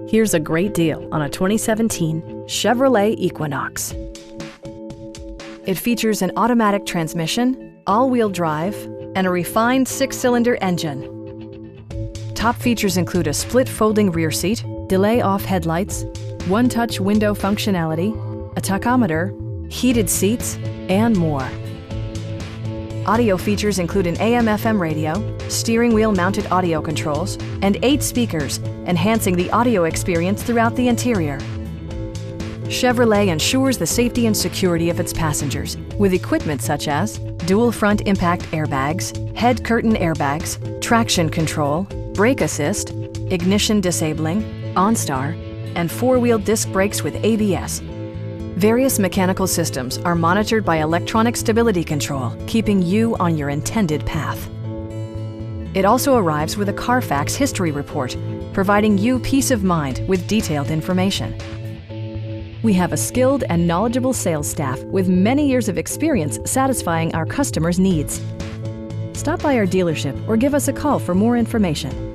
Here's a great deal on a 2017 Chevrolet Equinox. It features an automatic transmission, all-wheel drive, and a refined 6-cylinder engine. Top features include a split folding rear seat, delay-off headlights, one-touch window functionality, a tachometer, heated seats, and more. Audio features include an AM/FM radio, steering wheel mounted audio controls, and 8 speakers, enhancing the audio experience throughout the interior. Chevrolet ensures the safety and security of its passengers with equipment such as dual front impact airbags, head curtain airbags, traction control, brake assist, ignition disabling, OnStar, and 4-wheel disc brakes with ABS. Various mechanical systems are monitored by electronic stability control, keeping you on your intended path. It also arrives with a Carfax history report, providing you peace of mind with detailed information. We have a skilled and knowledgeable sales staff with many years of experience satisfying our customers' needs. Stop by our dealership or give us a call for more information.